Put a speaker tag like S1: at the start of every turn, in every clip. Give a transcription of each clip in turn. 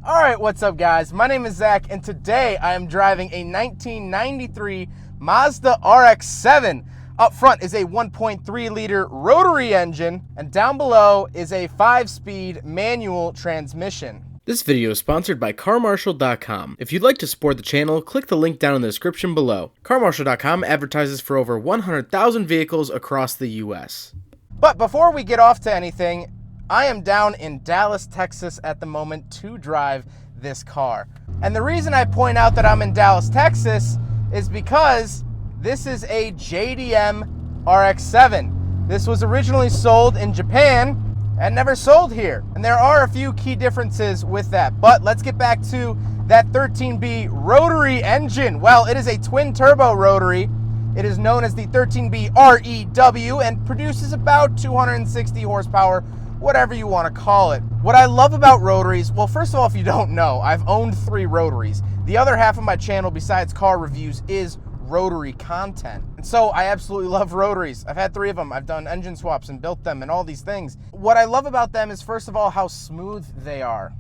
S1: Alright, what's up guys? My name is Zach and today I am driving a 1993 Mazda Rx-7. Up front is a 1.3 liter rotary engine and down below is a 5-speed manual transmission.
S2: This video is sponsored by CarMarshal.com. If you'd like to support the channel, click the link down in the description below. CarMarshal.com advertises for over 100,000 vehicles across the US.
S1: But before we get off to anything, I am down in Dallas, Texas at the moment to drive this car. And the reason I point out that I'm in Dallas, Texas is because this is a JDM Rx-7. This was originally sold in Japan and never sold here. And there are a few key differences with that. But let's get back to that 13B rotary engine. Well, it is a twin turbo rotary. It is known as the 13B REW and produces about 260 horsepower, whatever you want to call it. What I love about rotaries, well, first of all, if you don't know, I've owned 3 rotaries. The other half of my channel, besides car reviews, is rotary content. And so I absolutely love rotaries. I've had 3 of them. I've done engine swaps and built them and all these things. What I love about them is, first of all, how smooth they are.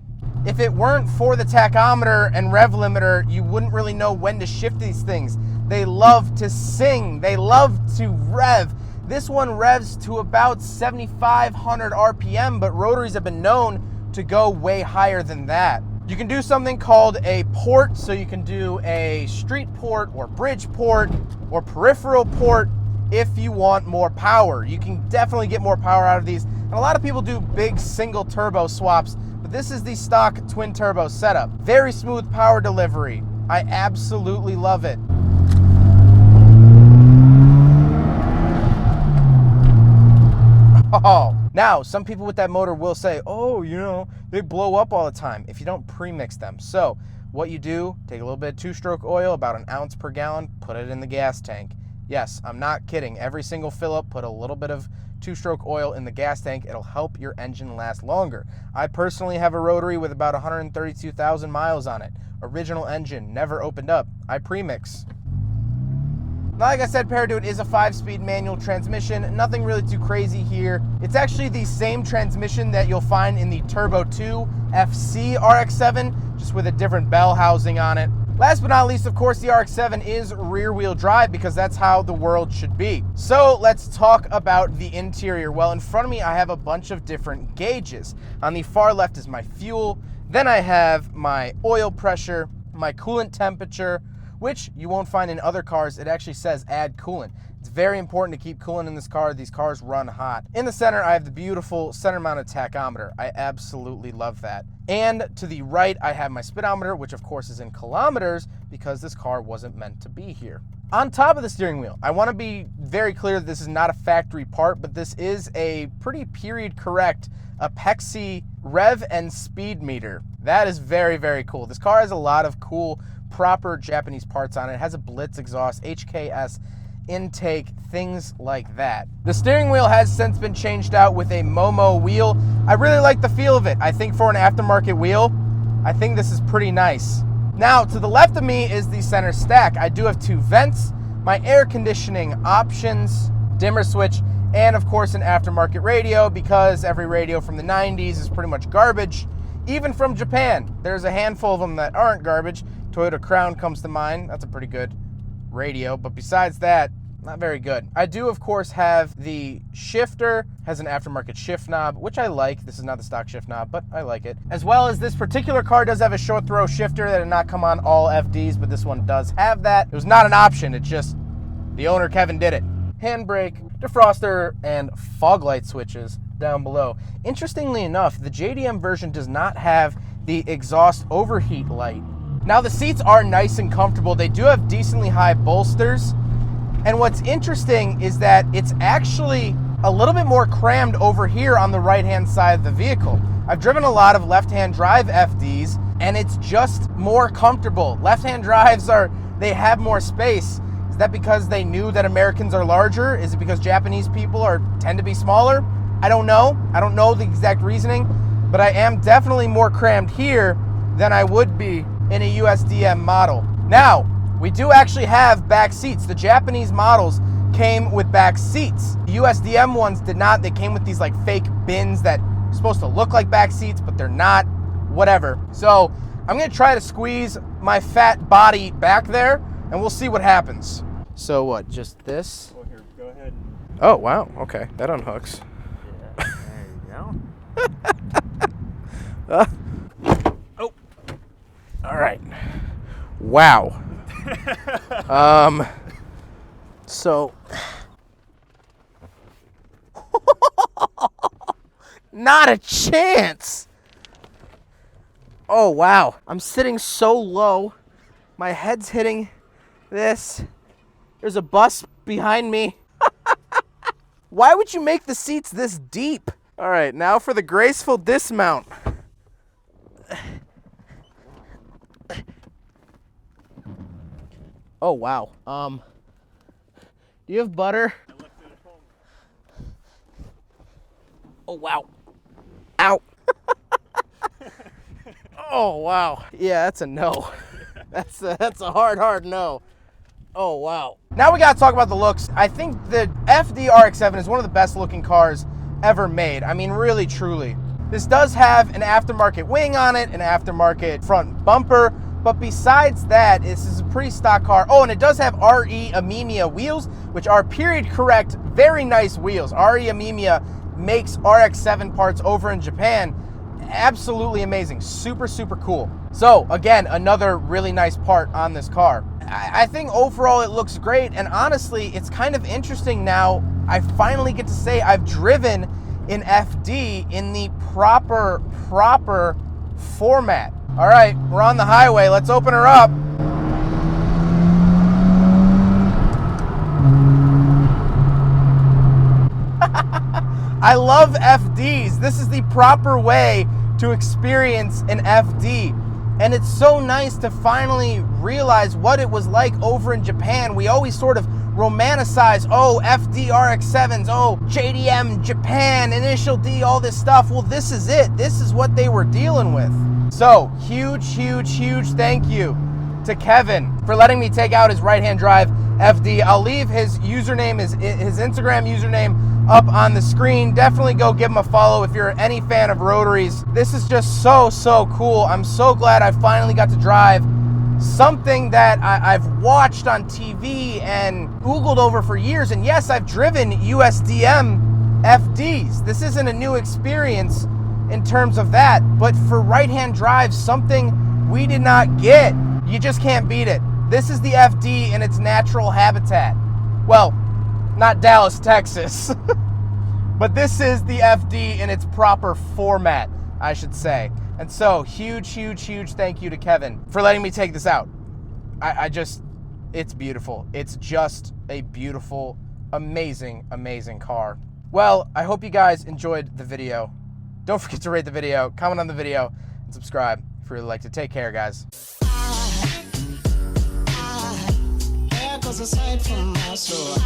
S1: If it weren't for the tachometer and rev limiter, you wouldn't really know when to shift these things. They love to sing. They love to rev. This one revs to about 7,500 RPM, but rotaries have been known to go way higher than that. You can do something called a port, so you can do a street port or bridge port or peripheral port if you want more power. You can definitely get more power out of these. And a lot of people do big single turbo swaps, but this is the stock twin turbo setup. Very smooth power delivery. I absolutely love it. Oh, now some people with that motor will say, oh, you know, they blow up all the time if you don't pre-mix them. So what you do, take a little bit of 2-stroke oil, about 1 ounce per gallon, put it in the gas tank. Yes, I'm not kidding. Every single fill up, put a little bit of 2-stroke oil in the gas tank. It'll help your engine last longer. I personally have a rotary with about 132,000 miles on it. Original engine, never opened up. I pre-mix. Now, like I said, Paradude is a 5-speed manual transmission. Nothing really too crazy here. It's actually the same transmission that you'll find in the Turbo 2 FC Rx-7, just with a different bell housing on it. Last but not least, of course, the Rx-7 is rear-wheel drive because that's how the world should be. So let's talk about the interior. Well, in front of me, I have a bunch of different gauges. On the far left is my fuel. Then I have my oil pressure, my coolant temperature, which you won't find in other cars. It actually says add coolant. It's very important to keep coolant in this car. These cars run hot. In the center, I have the beautiful center-mounted tachometer. I absolutely love that. And to the right, I have my speedometer, which of course is in kilometers because this car wasn't meant to be here. On top of the steering wheel, I want to be very clear that this is not a factory part, but this is a pretty period correct Apexi rev and speed meter. That is very, very cool. This car has a lot of cool proper Japanese parts on it. It has a Blitz exhaust, HKS intake, things like that. The steering wheel has since been changed out with a Momo wheel. I really like the feel of it. I think for an aftermarket wheel, I think this is pretty nice. Now, to the left of me is the center stack. I do have 2 vents, my air conditioning options, dimmer switch, and of course an aftermarket radio because every radio from the 90s is pretty much garbage, even from Japan. There's a handful of them that aren't garbage. Toyota Crown comes to mind. That's a pretty good radio, but besides that, not very good. I do, of course, have the shifter, has an aftermarket shift knob, which I like. This is not the stock shift knob, but I like it. As well as this particular car does have a short throw shifter that did not come on all FDs, but this one does have that. It was not an option. It's just the owner, Kevin, did it. Handbrake, defroster, and fog light switches down below. Interestingly enough, the JDM version does not have the exhaust overheat light. Now, the seats are nice and comfortable. They do have decently high bolsters. And what's interesting is that it's actually a little bit more crammed over here on the right-hand side of the vehicle. I've driven a lot of left-hand drive FDs, and it's just more comfortable. Left-hand drives they have more space. Is that because they knew that Americans are larger? Is it because Japanese people tend to be smaller? I don't know. I don't know the exact reasoning, but I am definitely more crammed here than I would be in a USDM model. Now, we do actually have back seats. The Japanese models came with back seats. The USDM ones did not. They came with these like fake bins that are supposed to look like back seats, but they're not. whatever. So I'm gonna try to squeeze my fat body back there, and we'll see what happens. So what, just this?
S3: Well, here, go ahead and...
S1: Oh, wow, okay, that unhooks.
S3: Yeah, there you go.
S1: Oh, all right. Wow. So, not a chance. Oh, wow. I'm sitting so low. My head's hitting this. There's a bus behind me. Why would you make the seats this deep? All right, now for the graceful dismount. Oh, wow. Do you have butter?
S3: I left it at home.
S1: Oh, wow. Ow. Oh, wow. Yeah, that's a no. That's a hard no. Oh, wow. Now we got to talk about the looks. I think the FD Rx-7 is one of the best looking cars ever made. I mean, really, truly. This does have an aftermarket wing on it, an aftermarket front bumper, but besides that, this is a pretty stock car. Oh, and it does have RE Amemiya wheels, which are period correct, very nice wheels. RE Amemiya makes RX-7 parts over in Japan. Absolutely amazing, super, super cool. So again, another really nice part on this car. I think overall it looks great, and honestly, it's kind of interesting now. I finally get to say I've driven an FD in the proper format. All right, we're on the highway. Let's open her up. I love FDs. This is the proper way to experience an FD. And it's so nice to finally realize what it was like over in Japan. We always sort of romanticize, oh, FD RX-7s, oh, JDM, Japan, Initial D, all this stuff. Well, this is it. This is what they were dealing with. So, huge thank you to Kevin for letting me take out his right-hand drive FD. I'll leave his username, his Instagram username up on the screen. Definitely go give him a follow if you're any fan of Rotaries. This is just so cool. I'm so glad I finally got to drive something that I've watched on TV and Googled over for years. And yes, I've driven USDM FDs. This isn't a new experience in terms of that, but for right-hand drive, something we did not get. You just can't beat it. This is the FD in its natural habitat. Well, not Dallas, Texas, but this is the FD in its proper format, I should say. And so, huge thank you to Kevin for letting me take this out. It's beautiful. It's just a beautiful, amazing car. Well, I hope you guys enjoyed the video. Don't forget to rate the video, comment on the video, and subscribe if you really like to. Take care, guys.
S4: There goes a sight from my soul.